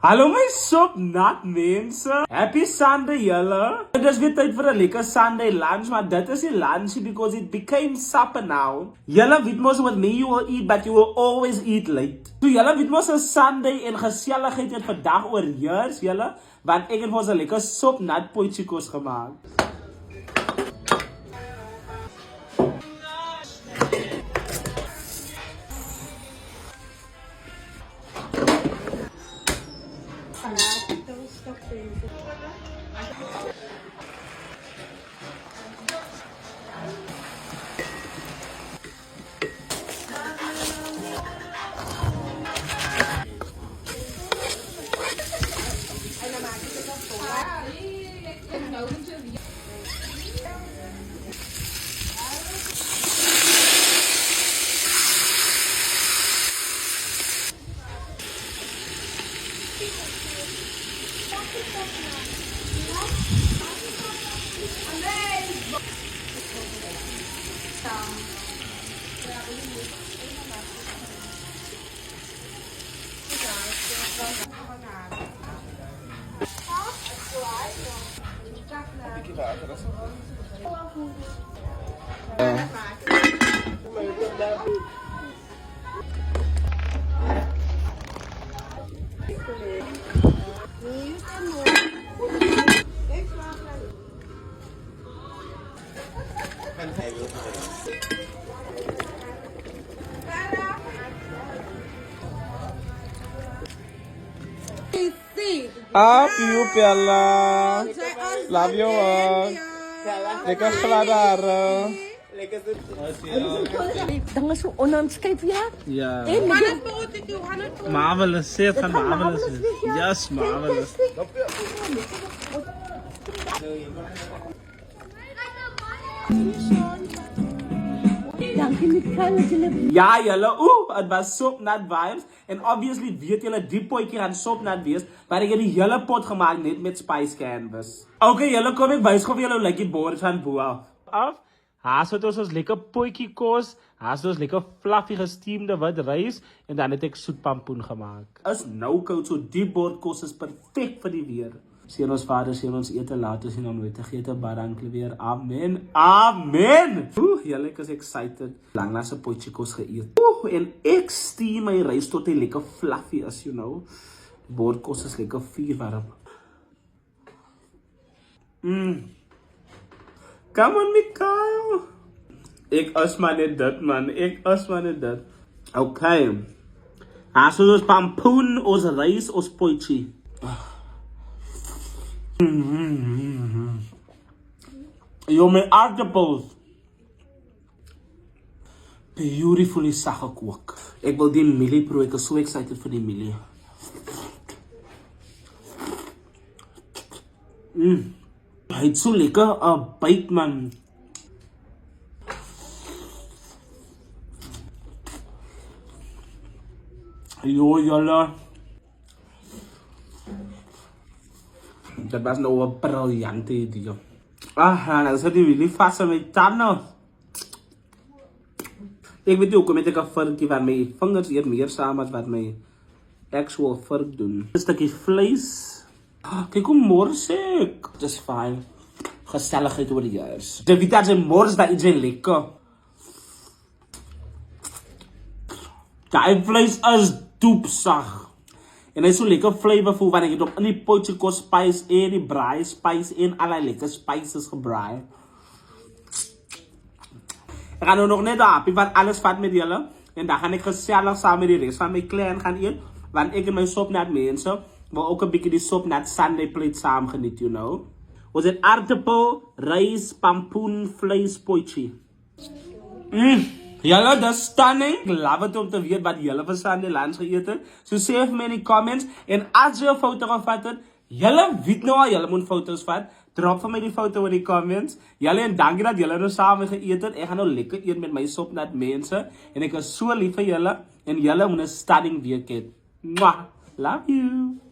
Hallo my sopnat mense. Happy Sunday julle. Dit is weer tyd vir 'n lekker Sunday lunch, maar dit is nie lunch because it became supper now. Julle weet mos with me you will eat but you will always eat late. So julle weet mos 'n Sunday en geselligheid het vandag oorheers julle, want ek het vir ons 'n lekker sopnat potjiekos gemaak. Up you Bella. Love you all. Lekker gladder. Dan is so onaanskryf ja. Ja. En Marvelous. Say it van marvelous. Yes, marvelous. dankie Mikael dat julle Ja, julle, het was sopnat vibes. En obviously weet julle die potjie gaan sopnat wees, maar ek het die hele pot gemaak net met spice canvas. Okay, julle, kom ek wys gou vir julle hoe lyk die bord van bo af. Haas het ons lekker potjie kos, haas het ons lekker fluffy gesteamde wit rys en dan het ek soet pampoen gemaak. Is nou koud, so die bord kos is perfek vir die weer. Seën ons Vader, seën ons ete, laat ons nie nou nooit vergeet badankie weer. Amen. Amen. Julle, ek is excited. Langlaas 'n potjie kos geëet. En ek steam my rys tot hy lekker fluffy is, you know. Die bordkos is lekker vuurwarm. Come on, Mikael. Ek is maar net dit, man. Ek is maar net dit. Okay. As ons pampoen, ons rys, ons potjie. Yo, my aardappels. Beautifully sag gekook. Ek wil die mielie proe, ek is so excited vir die mielie. Hy het so lekker byt, man. Yo, julle. Dat was nou 'n briljante idee. Nou sit die mielie vas in my tande. Ek weet ook, met ek 'n vurkie waar my vingers eet meer saam as wat my actual vurk doen. 'n stukkie vleis. Kyk hoe mors ek. Dis fyn. Geselligheid oor die jare. Dit weet jy mors dat iets lekker. Daai vleis is doepsag. En hy is so lekker flavorful wanneer ek dit op in die potjie kos spice en die braai spice en allerlei lekker spices gebraai. Ek gaan nou nog net happy wat alles vat met julle. En dan gaan ek gesellig saam met die res van my clan gaan eet. Want ek en my sopnat mense wil ook 'n bietjie die sopnat Sunday plate saam geniet, you know. Ons het aardappel, rys, pampoen, vleis, potjie. Julle, dat is stunning. Ik love het om te weten wat jullie van Sunday lunch geëet het. So sê vir my in die comments. En as jy 'n foto gevat het, julle weet nou al, julle moet foto's vat. Drop vir my die foto in die comments. Julle, en dankie dat julle nou saam geëet het. Ek gaan nou lekker eet met my sopnat mense. En ek is so lief vir julle. En julle moet 'n stunning week hê. Mwah. Love you.